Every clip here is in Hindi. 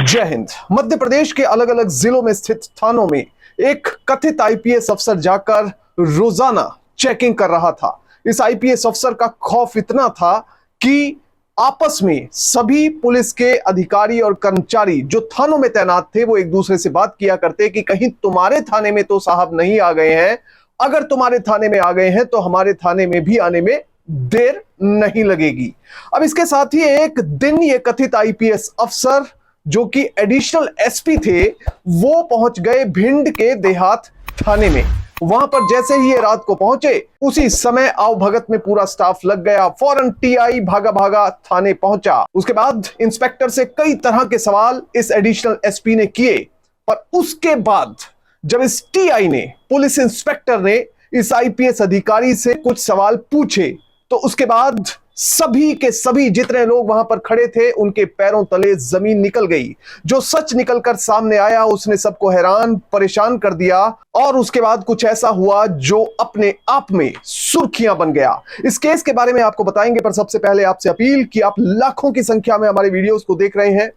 जय हिंद। मध्य प्रदेश के अलग अलग जिलों में स्थित थानों में एक कथित आईपीएस अफसर जाकर रोजाना चेकिंग कर रहा था। इस आईपीएस अफसर का खौफ इतना था कि आपस में सभी पुलिस के अधिकारी और कर्मचारी जो थानों में तैनात थे वो एक दूसरे से बात किया करते कि कहीं तुम्हारे थाने में तो साहब नहीं आ गए हैं, अगर तुम्हारे थाने में आ गए हैं तो हमारे थाने में भी आने में देर नहीं लगेगी। अब इसके साथ ही एक दिन ये कथित आईपीएस अफसर जो कि एडिशनल एसपी थे वो पहुंच गए भिंड के देहात थाने में। वहां पर जैसे ही ये रात को पहुंचे उसी समय आओ भगत में पूरा स्टाफ लग गया। फौरन टीआई भागा भागा थाने पहुंचा। उसके बाद इंस्पेक्टर से कई तरह के सवाल इस एडिशनल एसपी ने किए, पर उसके बाद जब इस टीआई ने, पुलिस इंस्पेक्टर ने इस आईपीएस अधिकारी से कुछ सवाल पूछे तो उसके बाद सभी के सभी जितने लोग वहां पर खड़े थे उनके पैरों तले जमीन निकल गई। जो सच निकलकर सामने आया उसने सबको हैरान परेशान कर दिया और उसके बाद कुछ ऐसा हुआ जो अपने आप में सुर्खियां बन गया। इस केस के बारे में आपको बताएंगे, पर सबसे पहले आपसे अपील कि आप लाखों की संख्या में हमारे वीडियोस को देख रहे हैं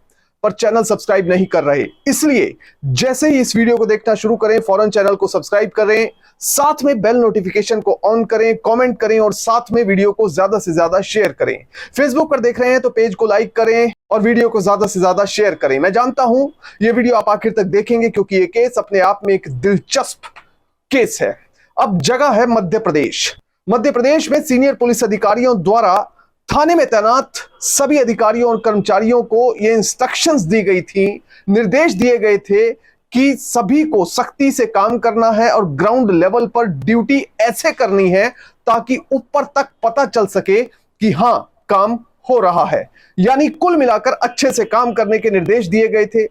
पर चैनल सब्सक्राइब नहीं कर रहे, इसलिए जैसे ही इस वीडियो को देखना शुरू करें फौरन चैनल को सब्सक्राइब करें, साथ में बेल नोटिफिकेशन को ऑन करें, कमेंट करें और साथ में वीडियो को ज्यादा से ज्यादा शेयर करें। फेसबुक पर देख रहे हैं तो पेज को लाइक करें और वीडियो को ज्यादा से ज्यादा शेयर करें। मैं जानता हूं यह वीडियो आप आखिर तक देखेंगे क्योंकि यह केस अपने आप में एक दिलचस्प केस है। अब जगह है मध्य प्रदेश। मध्य प्रदेश में सीनियर पुलिस अधिकारियों द्वारा थाने में तैनात सभी अधिकारियों और कर्मचारियों को ये इंस्ट्रक्शंस दी गई थी, निर्देश दिए गए थे कि सभी को सख्ती से काम करना है और ग्राउंड लेवल पर ड्यूटी ऐसे करनी है ताकि ऊपर तक पता चल सके कि हां काम हो रहा है। यानी कुल मिलाकर अच्छे से काम करने के निर्देश दिए गए थे।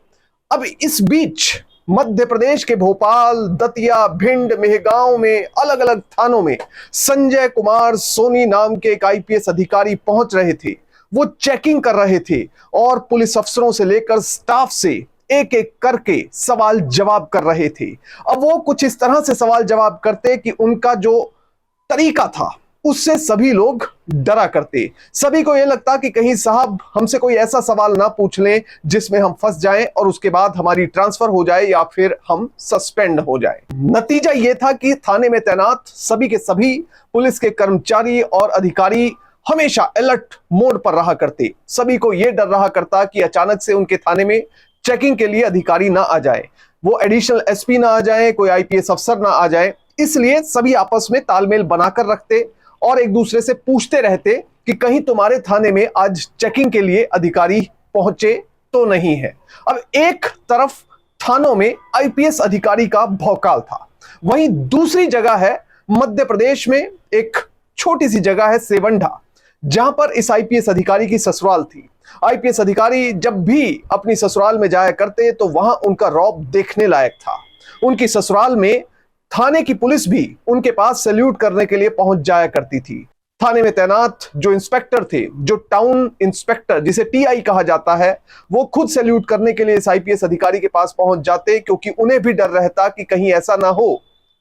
अब इस बीच मध्य प्रदेश के भोपाल, दतिया, भिंड, मेहगांव में अलग अलग थानों में संजय कुमार सोनी नाम के एक आईपीएस अधिकारी पहुंच रहे थे। वो चेकिंग कर रहे थे और पुलिस अफसरों से लेकर स्टाफ से एक एक करके सवाल जवाब कर रहे थे। अब वो कुछ इस तरह से सवाल जवाब करते कि उनका जो तरीका था उससे सभी लोग डरा करते। सभी को यह लगता कि कहीं साहब हमसे कोई ऐसा सवाल ना पूछ लें जिसमें हम फंस जाएं और उसके बाद हमारी ट्रांसफर हो जाए या फिर हम सस्पेंड हो जाएं। नतीजा यह था कि थाने में तैनात सभी के सभी पुलिस के कर्मचारी और अधिकारी हमेशा अलर्ट मोड पर रहा करते। सभी को यह डर रहा करता कि अचानक से उनके थाने में चेकिंग के लिए अधिकारी ना आ जाए, वो एडिशनल एसपी ना आ जाए, कोई आईपीएस अफसर ना आ जाए। इसलिए सभी आपस में तालमेल बनाकर रखते और एक दूसरे से पूछते रहते कि कहीं तुम्हारे थाने में आज चेकिंग के लिए अधिकारी पहुंचे तो नहीं है। अब एक तरफ थानों में आईपीएस अधिकारी का भौकाल था, वहीं दूसरी जगह है मध्य प्रदेश में एक छोटी सी जगह है सेवंडा, जहां पर इस आईपीएस अधिकारी की ससुराल थी। आईपीएस अधिकारी जब भी अपनी ससुराल में जाया करते तो वहां उनका रौब देखने लायक था। उनकी ससुराल में थाने की पुलिस भी उनके पास सैल्यूट करने के लिए पहुंच जाया करती थी। थाने में तैनात जो इंस्पेक्टर थे, जो टाउन इंस्पेक्टर जिसे टीआई कहा जाता है, वो खुद सैल्यूट करने के लिए इस आईपीएस अधिकारी के पास पहुंच जाते क्योंकि उन्हें भी डर रहता कि कहीं ऐसा ना हो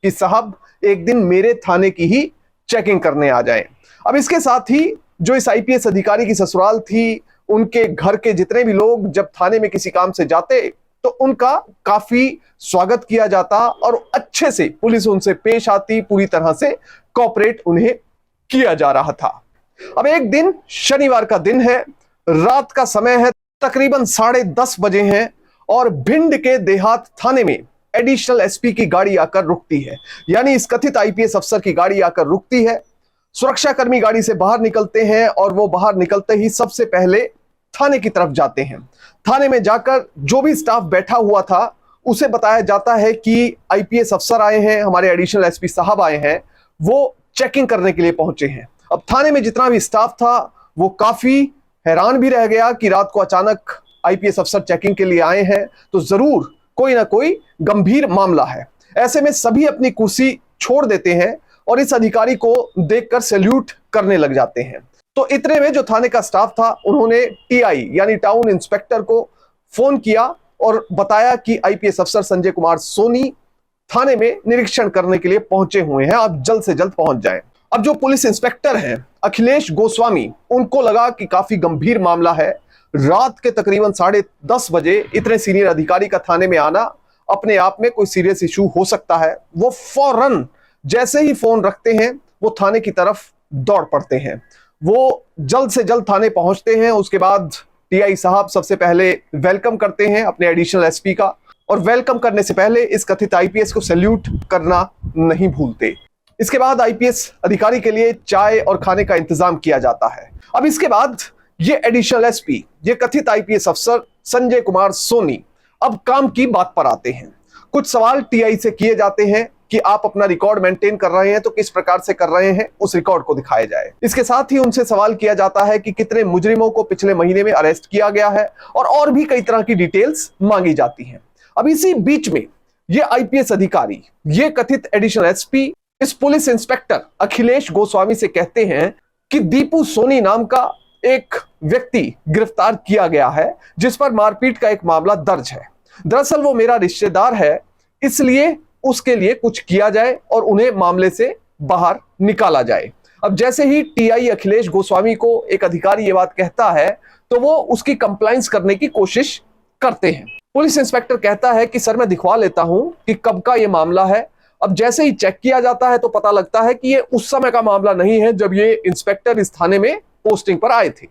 कि साहब एक दिन मेरे थाने की ही चेकिंग करने आ जाए। अब इसके साथ ही जो इस आईपीएस अधिकारी की ससुराल थी, उनके घर के जितने भी लोग जब थाने में किसी काम से जाते तो उनका काफी स्वागत किया जाता और अच्छे से पुलिस उनसे पेश आती, पूरी तरह से कोऑपरेट उन्हें किया जा रहा था। अब एक दिन शनिवार का दिन है, रात का समय है, तकरीबन 10:30 बजे हैं और भिंड के देहात थाने में एडिशनल एसपी की गाड़ी आकर रुकती है। यानी इस कथित आईपीएस अफसर की गाड़ी आकर रुकती है। सुरक्षाकर्मी गाड़ी से बाहर निकलते हैं और वो बाहर निकलते ही सबसे पहले थाने की तरफ जाते हैं। थाने में जाकर जो भी स्टाफ बैठा हुआ था उसे बताया जाता है कि आईपीएस अफसर आए हैं, हमारे एडिशनल एसपी साहब आए हैं, वो चेकिंग करने के लिए पहुंचे हैं। अब थाने में जितना भी स्टाफ था वो काफी हैरान भी रह गया कि रात को अचानक आईपीएस अफसर चेकिंग के लिए आए हैं तो जरूर कोई ना कोई गंभीर मामला है। ऐसे में सभी अपनी कुर्सी छोड़ देते हैं और इस अधिकारी को देखकर सैल्यूट करने लग जाते हैं। तो इतने में जो थाने का स्टाफ था उन्होंने टीआई यानी टाउन इंस्पेक्टर को फोन किया और बताया कि आईपीएस अफसर संजय कुमार सोनी थाने में निरीक्षण करने के लिए पहुंचे हुए हैं, आप जल्द से जल्द पहुंच जाएं। अब जो पुलिस इंस्पेक्टर हैं अखिलेश गोस्वामी, उनको लगा कि काफी गंभीर मामला है, रात के तकरीबन 10:30 बजे इतने सीनियर अधिकारी का थाने में आना अपने आप में कोई सीरियस इशू हो सकता है। वो फौरन जैसे ही फोन रखते हैं वो थाने की तरफ दौड़ पड़ते हैं। वो जल्द से जल्द थाने पहुंचते हैं। उसके बाद टीआई साहब सबसे पहले वेलकम करते हैं अपने एडिशनल एसपी का, और वेलकम करने से पहले इस कथित आईपीएस को सैल्यूट करना नहीं भूलते। इसके बाद आईपीएस अधिकारी के लिए चाय और खाने का इंतजाम किया जाता है। अब इसके बाद ये एडिशनल एसपी, ये कथित आईपीएस अफसर संजय कुमार सोनी अब काम की बात पर आते हैं। कुछ सवाल टीआई से किए जाते हैं कि आप अपना रिकॉर्ड मेंटेन कर रहे हैं तो किस प्रकार से कर रहे हैं, उस रिकॉर्ड को दिखाया जाए। इसके साथ ही उनसे सवाल किया जाता है कि कितने मुजरिमों को पिछले महीने में अरेस्ट किया गया है, और भी कई तरह की डिटेल्स मांगी जाती हैं। अब इसी बीच में ये आईपीएस अधिकारी, ये कथित एडिशनल एसपी इस पुलिस इंस्पेक्टर अखिलेश गोस्वामी से कहते हैं कि दीपू सोनी नाम का एक व्यक्ति गिरफ्तार किया गया है जिस पर मारपीट का एक मामला दर्ज है। दरअसल वो मेरा रिश्तेदार है, इसलिए उसके लिए कुछ किया जाए और उन्हें मामले से बाहर निकाला जाए। अब जैसे ही टीआई अखिलेश गोस्वामी को एक अधिकारी ये बात कहता है तो वो उसकी कंप्लायंस करने की कोशिश करते हैं। पुलिस इंस्पेक्टर कहता है कि सर मैं दिखवा लेता हूं कि कब का ये मामला है। अब जैसे ही चेक किया जाता है तो पता लगता है कि ये उस समय का मामला नहीं है जब ये इंस्पेक्टर इस थाने में पोस्टिंग पर आए थे।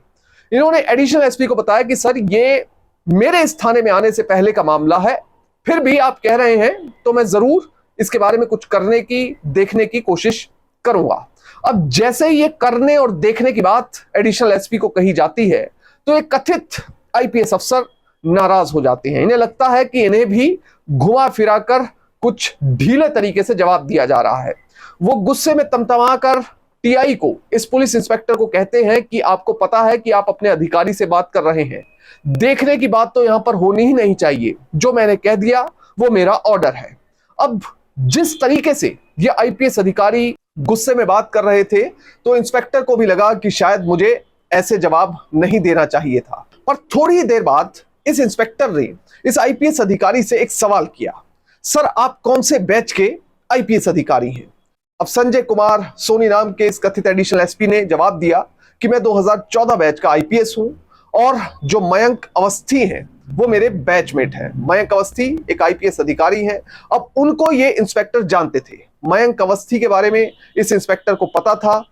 इन्होंने एडिशनल एसपी को बताया कि सर ये मेरे इस थाने में आने से पहले का मामला है, फिर भी आप कह रहे हैं तो मैं जरूर इसके बारे में कुछ करने की, देखने की कोशिश करूंगा। अब जैसे ही ये करने और देखने की बात एडिशनल एसपी को कही जाती है तो एक कथित आईपीएस अफसर नाराज हो जाते हैं। इन्हें लगता है कि इन्हें भी घुमा फिरा कर कुछ ढीले तरीके से जवाब दिया जा रहा है। वो गुस्से में तमतमा कर टीआई को, इस पुलिस इंस्पेक्टर को कहते हैं कि आपको पता है कि आप अपने अधिकारी से बात कर रहे हैं, देखने की बात तो यहां पर होनी ही नहीं चाहिए। जो मैंने कह दिया वो मेरा ऑर्डर है। अब जिस तरीके से ये आईपीएस अधिकारी गुस्से में बात कर रहे थे तो इंस्पेक्टर को भी लगा कि शायद मुझे ऐसे जवाब नहीं देना चाहिए था। पर थोड़ी देर बाद इस इंस्पेक्टर ने इस आईपीएस अधिकारी से एक सवाल किया, सर आप कौन से बैच के आईपीएस अधिकारी हैं? अब संजय कुमार सोनी नाम के इस कथित एडिशनल एसपी ने जवाब दिया कि मैं 2014 बैच का आईपीएस हूं, और जो मयंक अवस्थी हैं वो मेरे बैचमेट हैं। मयंक अवस्थी एक आईपीएस अधिकारी हैं। अब उनको ये इंस्पेक्टर जानते थे, मयंक अवस्थी के बारे में इस इंस्पेक्टर को पता था।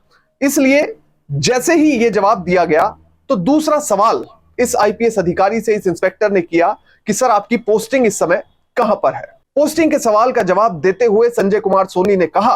इसलिए जैसे ही ये जवाब दिया गया तो दूसरा सवाल इस आईपीएस अधिकारी से इस इंस्पेक्टर ने किया कि सर आपकी पोस्टिंग इस समय कहां पर है? पोस्टिंग के सवाल का जवाब देते हुए संजय कुमार सोनी ने कहा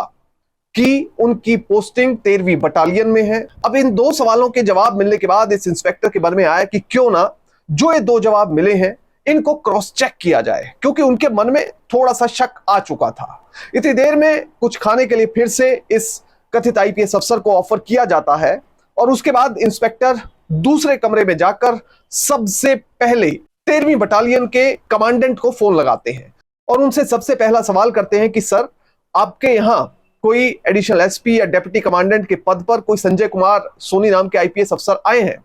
कि उनकी पोस्टिंग 13वीं बटालियन में है। अब इन दो सवालों के जवाब मिलने के बाद इस इंस्पेक्टर के मन में आया कि क्यों ना जो ये दो जवाब मिले हैं इनको क्रॉस चेक किया जाए, क्योंकि उनके मन में थोड़ा सा शक आ चुका था। इतनी देर में कुछ खाने के लिए फिर से इस कथित आईपीएस अफसर को ऑफर किया जाता है, और उसके बाद इंस्पेक्टर दूसरे कमरे में जाकर सबसे पहले 13वीं बटालियन के कमांडेंट को फोन लगाते हैं और उनसे सबसे पहला सवाल करते हैं कि सर आपके यहां कोई एडिशनल एसपी या डेप्यूटी कमांडेंट के पद पर कोई संजय कुमार सोनी नाम के आईपीएस अफसर आए हैं?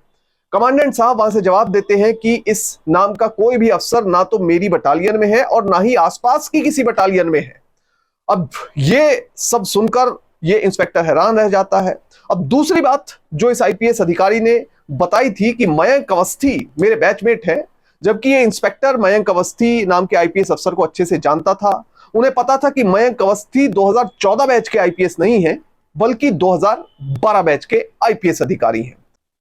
कमांडेंट साहब वहां से जवाब देते हैं कि इस नाम का कोई भी अफसर ना तो मेरी बटालियन में है और ना ही आसपास की किसी बटालियन में है। अब ये सब सुनकर ये इंस्पेक्टर हैरान रह जाता है। अब दूसरी बात जो इस आईपीएस अधिकारी ने बताई थी कि मयंक अवस्थी मेरे बैचमेट है, जबकि ये इंस्पेक्टर मयंक अवस्थी नाम के आईपीएस अफसर को अच्छे से जानता था। उन्हें पता था कि मयंक अवस्थी 2014 बैच के आईपीएस नहीं है, बल्कि 2012 बैच के आईपीएस अधिकारी हैं।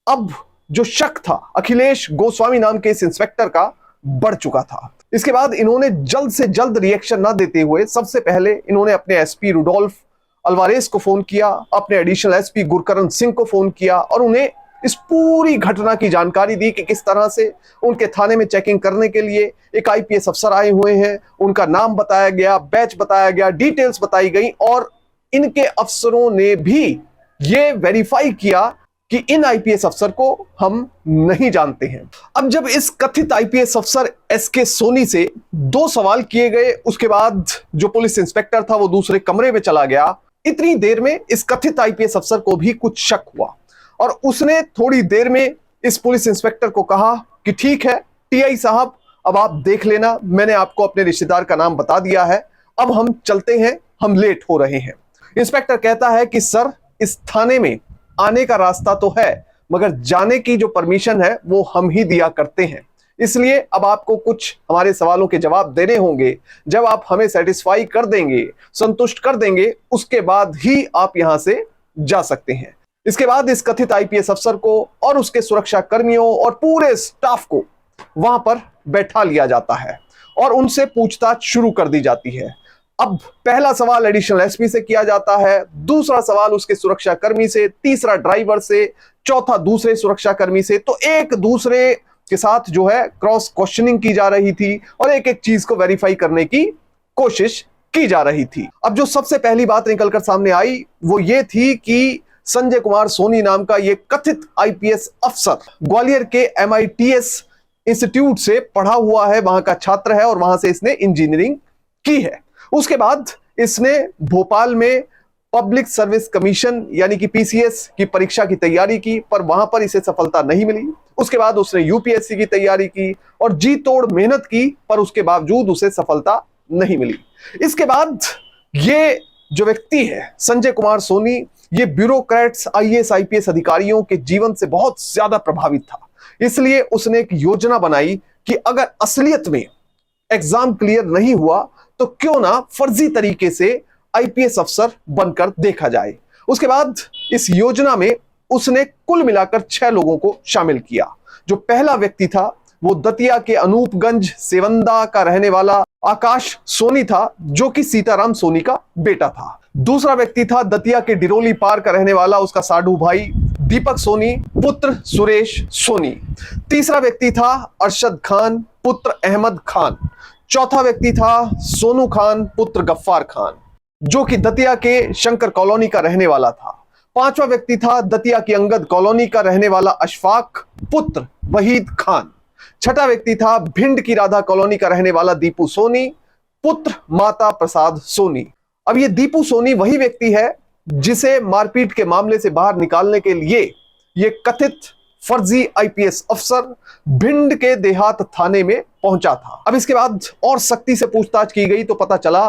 अब जो शक था अखिलेश गोस्वामी नाम के इस इंस्पेक्टर का बढ़ चुका था। इसके बाद इन्होंने जल्द से जल्द रिएक्शन ना देते हुए सबसे पहले इन्होंने अपने एसपी रुडोल्फ अल्वारेस को फोन किया, अपने एडिशनल एसपी गुरकरण सिंह को फोन किया और उन्हें इस पूरी घटना की जानकारी दी कि किस तरह से उनके थाने में चेकिंग करने के लिए एक आईपीएस अफसर आए हुए हैं। उनका नाम बताया गया, बैच बताया गया, डिटेल्स बताई गई, और इनके अफसरों ने भी ये वेरीफाई किया कि इन आईपीएस अफसर को हम नहीं जानते हैं। अब जब इस कथित आईपीएस अफसर एसके सोनी से दो सवाल किए गए, उसके बाद जो पुलिस इंस्पेक्टर था वो दूसरे कमरे में चला गया। इतनी देर में इस कथित आईपीएस अफसर को भी कुछ शक हुआ और उसने थोड़ी देर में इस पुलिस इंस्पेक्टर को कहा कि ठीक है टीआई साहब, अब आप देख लेना, मैंने आपको अपने रिश्तेदार का नाम बता दिया है, अब हम चलते हैं, हम लेट हो रहे हैं। इंस्पेक्टर कहता है कि सर इस थाने में आने का रास्ता तो है, मगर जाने की जो परमिशन है वो हम ही दिया करते हैं। इसलिए अब आपको कुछ हमारे सवालों के जवाब देने होंगे। जब आप हमें सेटिस्फाई कर देंगे, संतुष्ट कर देंगे, उसके बाद ही आप यहां से जा सकते हैं। इसके बाद इस कथित आईपीएस अफसर को और उसके सुरक्षा कर्मियों और पूरे स्टाफ को वहां पर बैठा लिया जाता है और उनसे पूछताछ शुरू कर दी जाती है। अब पहला सवाल एडिशनल एसपी से किया जाता है, दूसरा सवाल उसके सुरक्षा कर्मी से, तीसरा ड्राइवर से, चौथा दूसरे सुरक्षा कर्मी से। तो एक दूसरे के साथ जो है क्रॉस क्वेश्चनिंग की जा रही थी और एक एक चीज को वेरीफाई करने की कोशिश की जा रही थी। अब जो सबसे पहली बात निकलकर सामने आई वो ये थी कि संजय कुमार सोनी नाम का ये कथित आईपीएस अफसर ग्वालियर के MITS इंस्टीट्यूट से पढ़ा हुआ है, वहां का छात्र है और वहां से इसने इंजीनियरिंग की है। उसके बाद इसने भोपाल में पब्लिक सर्विस कमीशन यानी कि PCS की परीक्षा की तैयारी की, पर वहां पर इसे सफलता नहीं मिली। उसके बाद उसने UPSC की तैयारी की और जी तोड़ मेहनत की, पर उसके बावजूद उसे सफलता नहीं मिली। इसके बाद ये जो व्यक्ति है संजय कुमार सोनी, ये ब्यूरोक्रेट्स IAS IPS अधिकारियों के जीवन से बहुत ज्यादा प्रभावित था। इसलिए उसने एक योजना बनाई कि अगर असलियत में एग्जाम क्लियर नहीं हुआ तो क्यों ना फर्जी तरीके से IPS अफसर बनकर देखा जाए। उसके बाद इस योजना में उसने कुल मिलाकर 6 लोगों को शामिल किया। जो पहला व्यक्ति था वो दतिया के अनूपगंज सेवंदा का रहने वाला आकाश सोनी था, जो कि सीताराम सोनी का बेटा था। दूसरा व्यक्ति था दतिया के डिरोली पार का रहने वाला उसका साडू भाई दीपक सोनी पुत्र सुरेश सोनी। तीसरा व्यक्ति था अरशद खान पुत्र अहमद खान। चौथा व्यक्ति था सोनू खान पुत्र गफ्फार खान, जो कि दतिया के शंकर कॉलोनी का रहने वाला था। पांचवा व्यक्ति था दतिया की अंगद कॉलोनी का रहने वाला अशफाक पुत्र वहीद खान। छठा व्यक्ति था भिंड की राधा कॉलोनी का रहने वाला दीपू सोनी पुत्र माता प्रसाद सोनी। अब ये दीपू सोनी वही व्यक्ति है जिसे मारपीट के मामले से बाहर निकालने के लिए ये कथित फर्जी IPS अफसर भिंड के देहात थाने में पहुंचा था। अब इसके बाद और सख्ती से पूछताछ की गई तो पता चला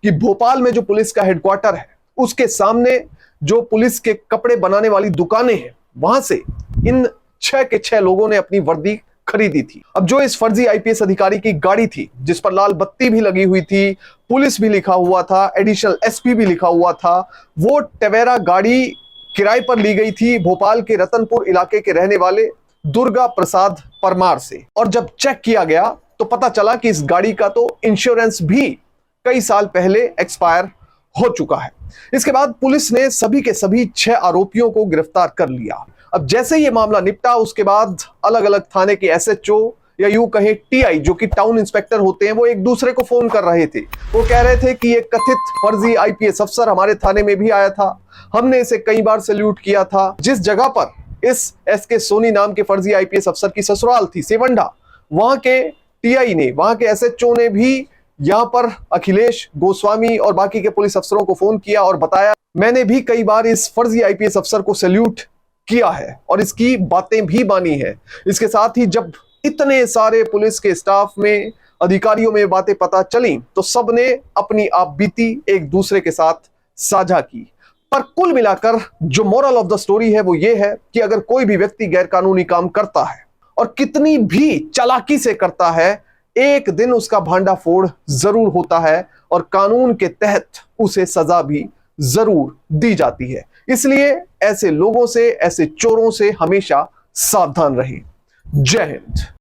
कि भोपाल में जो पुलिस का हेडक्वार्टर है उसके सामने जो पुलिस के कपड़े बनाने वाली दुकानें हैं वहां से इन 6 के 6 लोगों ने अपनी वर्दी खरीदी थी। अब जो इस फर्जी IPS अधिकारी की गाड़ी थी जिस पर लाल बत्ती भी लगी हुई थी, पुलिस भी लिखा हुआ था, एडिशनल SP भी लिखा हुआ था, वो टवेरा गाड़ी किराए पर ली गई थी भोपाल के रतनपुर इलाके के रहने वाले दुर्गा प्रसाद परमार से। और जब चेक किया गया तो पता चला कि इस गाड़ी का तो इंश्योरेंस भी कई साल पहले एक्सपायर हो चुका है। इसके बाद पुलिस ने सभी के सभी 6 आरोपियों को गिरफ्तार कर लिया। अब जैसे ये मामला निपटा उसके बाद अलग अलग थाने के SHO या यूं कहें TI जो कि टाउन इंस्पेक्टर होते हैं, वो एक दूसरे को फोन कर रहे थे। वो कह रहे थे कि ये कथित फर्जी IPS अफसर हमारे थाने में भी आया था, हमने इसे कई बार सैल्यूट किया था। जिस जगह पर इस SK सोनी नाम के फर्जी IPS अफसर की ससुराल थी सेवंडा, वहां के TI ने, वहां के SHO ने भी यहां पर अखिलेश गोस्वामी और बाकी के पुलिस अफसरों को फोन किया और बताया मैंने भी कई बार इस फर्जी IPS अफसर को सैल्यूट किया है और इसकी बातें भी मानी है। इसके साथ ही जब इतने सारे पुलिस के स्टाफ में, अधिकारियों में बातें पता चली तो सबने अपनी आप बीती एक दूसरे के साथ साझा की। पर कुल मिलाकर जो मोरल ऑफ द स्टोरी है वो ये है कि अगर कोई भी व्यक्ति गैरकानूनी काम करता है और कितनी भी चालाकी से करता है, एक दिन उसका भांडाफोड़ जरूर होता है और कानून के तहत उसे सजा भी जरूर दी जाती है। इसलिए ऐसे लोगों से, ऐसे चोरों से हमेशा सावधान रहें। जय हिंद।